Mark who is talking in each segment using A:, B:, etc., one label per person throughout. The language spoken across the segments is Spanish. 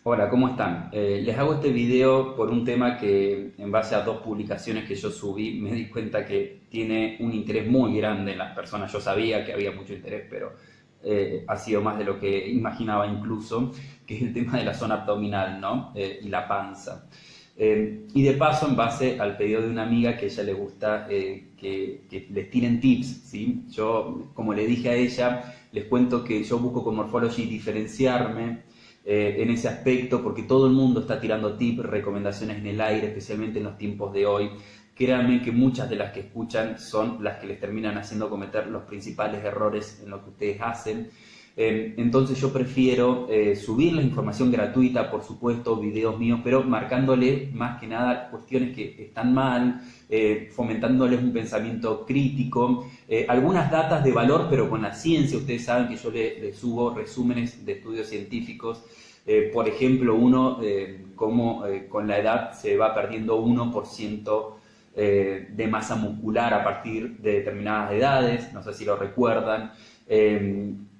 A: Hola, ¿cómo están? Les hago este video por un tema que en base a dos publicaciones que yo subí me di cuenta que tiene un interés muy grande en las personas. Yo sabía que había mucho interés, pero ha sido más de lo que imaginaba incluso, que es el tema de la zona abdominal, ¿no? Y la panza. Y de paso, en base al pedido de una amiga que a ella le gusta que les tiren tips, ¿sí? Yo, como le dije a ella, les cuento que yo busco con Morphology diferenciarme en ese aspecto, porque todo el mundo está tirando tips, recomendaciones en el aire, especialmente en los tiempos de hoy. Créanme que muchas de las que escuchan son las que les terminan haciendo cometer los principales errores en lo que ustedes hacen. Entonces yo prefiero subir la información gratuita, por supuesto, videos míos, pero marcándole más que nada cuestiones que están mal, fomentándoles un pensamiento crítico, algunas datas de valor, pero con la ciencia. Ustedes saben que yo le subo resúmenes de estudios científicos. Por ejemplo, cómo con la edad se va perdiendo 1% de masa muscular a partir de determinadas edades, no sé si lo recuerdan.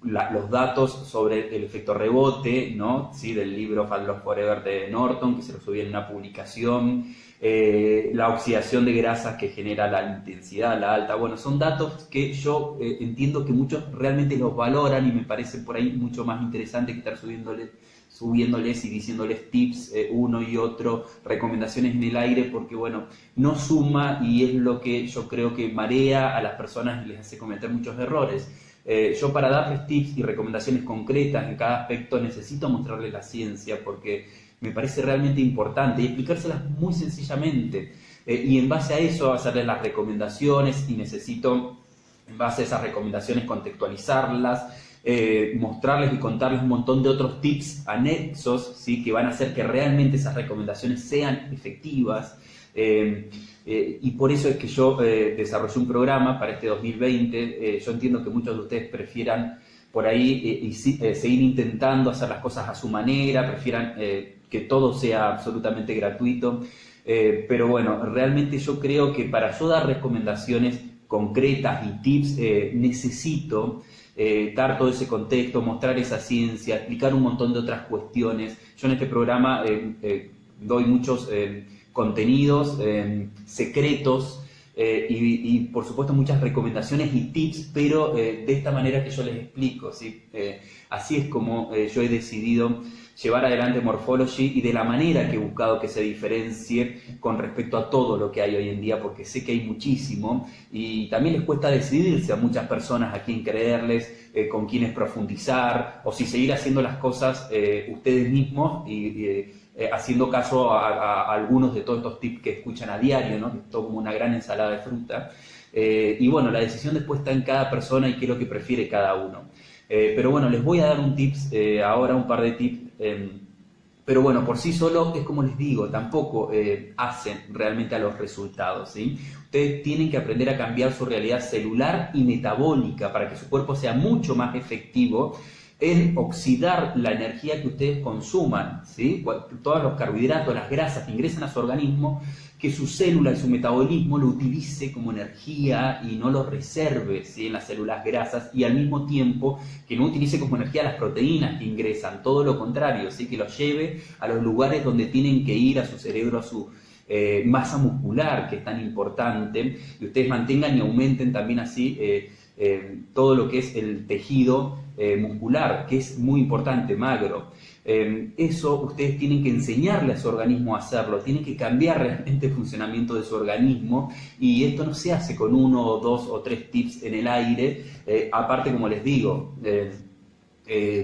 A: Los datos sobre el efecto rebote, ¿no? ¿Sí? Del libro Fat Loss Forever de Norton, que se lo subí en una publicación. La oxidación de grasas que genera la intensidad, la alta. Bueno, son datos que yo entiendo que muchos realmente los valoran y me parece por ahí mucho más interesante que estar subiéndoles y diciéndoles tips uno y otro, recomendaciones en el aire, porque bueno, no suma y es lo que yo creo que marea a las personas y les hace cometer muchos errores. Yo, para darles tips y recomendaciones concretas en cada aspecto, necesito mostrarles la ciencia, porque me parece realmente importante y explicárselas muy sencillamente, y en base a eso hacerles las recomendaciones, y necesito en base a esas recomendaciones contextualizarlas, mostrarles y contarles un montón de otros tips anexos, ¿sí? Que van a hacer que realmente esas recomendaciones sean efectivas. Y por eso es que yo desarrollé un programa para este 2020. Yo entiendo que muchos de ustedes prefieran por ahí seguir intentando hacer las cosas a su manera, prefieran que todo sea absolutamente gratuito. Pero bueno, realmente yo creo que para yo dar recomendaciones concretas y tips necesito dar todo ese contexto, mostrar esa ciencia, explicar un montón de otras cuestiones. Yo en este programa doy muchos contenidos secretos, y por supuesto muchas recomendaciones y tips, pero de esta manera que yo les explico, ¿sí? Así es como yo he decidido llevar adelante Morphology, y de la manera que he buscado que se diferencie con respecto a todo lo que hay hoy en día, porque sé que hay muchísimo y también les cuesta decidirse a muchas personas a quién creerles, con quiénes profundizar, o si seguir haciendo las cosas ustedes mismos y haciendo caso a algunos de todos estos tips que escuchan a diario, ¿no? Todo como una gran ensalada de fruta. Y bueno, la decisión después está en cada persona y qué es lo que prefiere cada uno. Pero bueno, les voy a dar un tips ahora, un par de tips. Pero bueno, por sí solo es como les digo, tampoco hacen realmente a los resultados, ¿sí? Ustedes tienen que aprender a cambiar su realidad celular y metabólica para que su cuerpo sea mucho más efectivo en oxidar la energía que ustedes consuman, ¿sí? Todos los carbohidratos, las grasas que ingresan a su organismo, que su célula y su metabolismo lo utilice como energía y no lo reserve, ¿sí? En las células grasas, y al mismo tiempo que no utilice como energía las proteínas que ingresan, todo lo contrario, ¿sí? Que los lleve a los lugares donde tienen que ir, a su cerebro, a su masa muscular, que es tan importante, y ustedes mantengan y aumenten también así todo lo que es el tejido muscular, que es muy importante, magro. Eso ustedes tienen que enseñarle a su organismo a hacerlo, tienen que cambiar realmente el funcionamiento de su organismo, y esto no se hace con uno o dos o tres tips en el aire. Aparte, como les digo,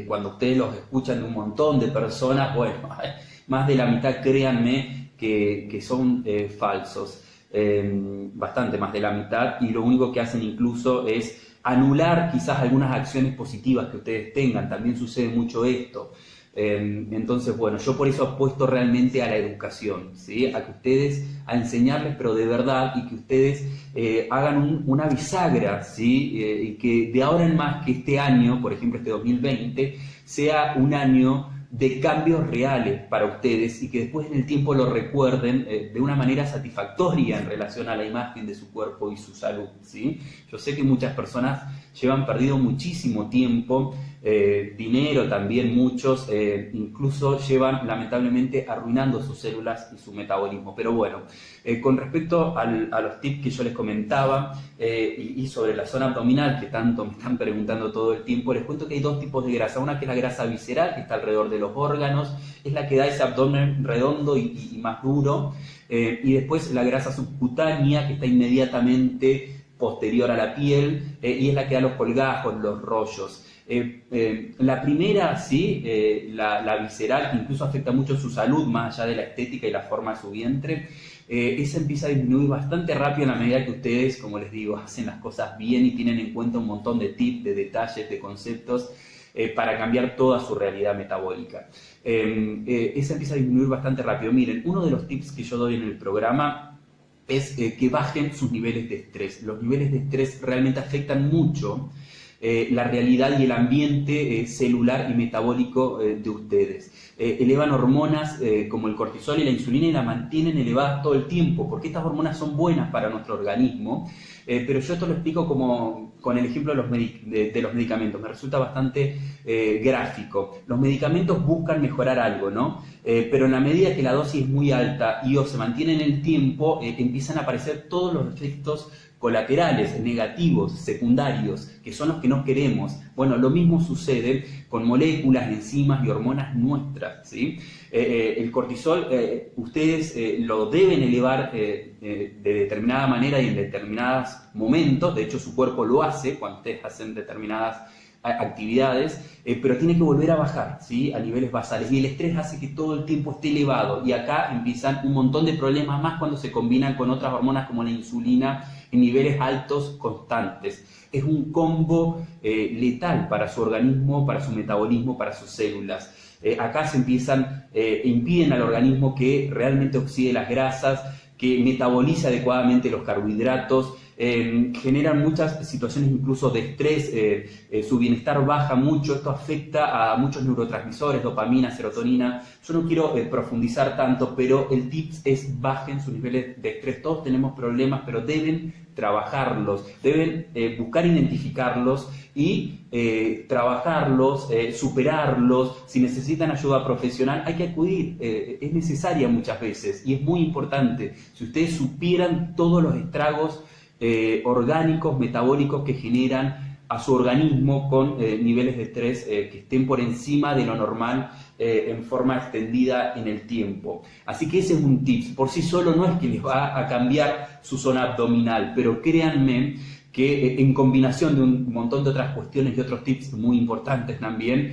A: cuando ustedes los escuchan de un montón de personas, bueno, más de la mitad, créanme, que son falsos. Bastante más de la mitad, y lo único que hacen incluso es anular quizás algunas acciones positivas que ustedes tengan. También sucede mucho esto. Entonces, bueno, yo por eso apuesto realmente a la educación, ¿sí? A que ustedes, a enseñarles, pero de verdad, y que ustedes hagan una bisagra, ¿sí? Y que de ahora en más, que este año, por ejemplo este 2020, sea un año de cambios reales para ustedes, y que después en el tiempo lo recuerden de una manera satisfactoria en relación a la imagen de su cuerpo y su salud, ¿sí? Yo sé que muchas personas llevan perdido muchísimo tiempo dinero también muchos, incluso llevan lamentablemente arruinando sus células y su metabolismo. Pero bueno, con respecto a los tips que yo les comentaba y sobre la zona abdominal, que tanto me están preguntando todo el tiempo, les cuento que hay dos tipos de grasa. Una que es la grasa visceral, que está alrededor de los órganos, es la que da ese abdomen redondo y más duro, y después la grasa subcutánea, que está inmediatamente posterior a la piel, y es la que da los colgajos, los rollos. La primera, sí, la visceral, que incluso afecta mucho su salud, más allá de la estética y la forma de su vientre, esa empieza a disminuir bastante rápido en la medida que ustedes, como les digo, hacen las cosas bien y tienen en cuenta un montón de tips, de detalles, de conceptos para cambiar toda su realidad metabólica. Esa empieza a disminuir bastante rápido. Miren, uno de los tips que yo doy en el programa es que bajen sus niveles de estrés. Los niveles de estrés realmente afectan mucho la realidad y el ambiente celular y metabólico de ustedes. Elevan hormonas como el cortisol y la insulina y la mantienen elevadas todo el tiempo, porque estas hormonas son buenas para nuestro organismo, pero yo esto lo explico como con el ejemplo de los medicamentos. Me resulta bastante gráfico. Los medicamentos buscan mejorar algo, ¿no? Pero en la medida que la dosis es muy alta y o se mantiene en el tiempo, empiezan a aparecer todos los efectos colaterales, negativos, secundarios, que son los que no queremos. Bueno, lo mismo sucede con moléculas, enzimas y hormonas nuestras, ¿sí? El cortisol, ustedes lo deben elevar de determinada manera y en determinados momentos. De hecho, su cuerpo lo hace cuando ustedes hacen determinadas actividades, pero tiene que volver a bajar, ¿sí? A niveles basales, y el estrés hace que todo el tiempo esté elevado, y acá empiezan un montón de problemas más cuando se combinan con otras hormonas como la insulina en niveles altos constantes. Es un combo letal para su organismo, para su metabolismo, para sus células. Acá se impiden al organismo que realmente oxide las grasas, que metabolice adecuadamente los carbohidratos, generan muchas situaciones incluso de estrés, su bienestar baja mucho. Esto afecta a muchos neurotransmisores, dopamina, serotonina. Yo no quiero profundizar tanto, pero el tip es bajen sus niveles de estrés. Todos tenemos problemas, pero deben trabajarlos, deben buscar identificarlos y trabajarlos, superarlos. Si necesitan ayuda profesional, hay que acudir, es necesaria muchas veces y es muy importante. Si ustedes supieran todos los estragos orgánicos, metabólicos que generan a su organismo con niveles de estrés que estén por encima de lo normal en forma extendida en el tiempo. Así que ese es un tip. Por sí solo no es que les va a cambiar su zona abdominal, pero créanme que en combinación de un montón de otras cuestiones y otros tips muy importantes también,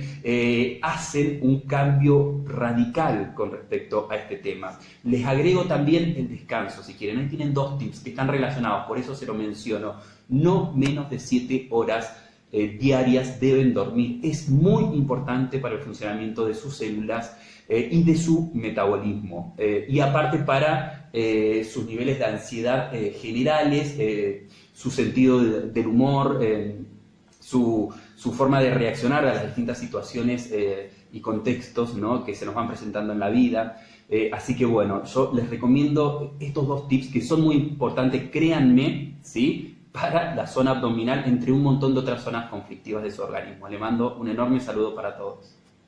A: hacen un cambio radical con respecto a este tema. Les agrego también el descanso, si quieren. Ahí tienen dos tips que están relacionados, por eso se lo menciono. No menos de 7 horas diarias deben dormir. Es muy importante para el funcionamiento de sus células y de su metabolismo. Y aparte para sus niveles de ansiedad generales, su sentido del humor, su forma de reaccionar a las distintas situaciones y contextos, ¿no?, que se nos van presentando en la vida. Así que bueno, yo les recomiendo estos dos tips que son muy importantes, créanme, ¿sí?, para la zona abdominal, entre un montón de otras zonas conflictivas de su organismo. Le mando un enorme saludo para todos.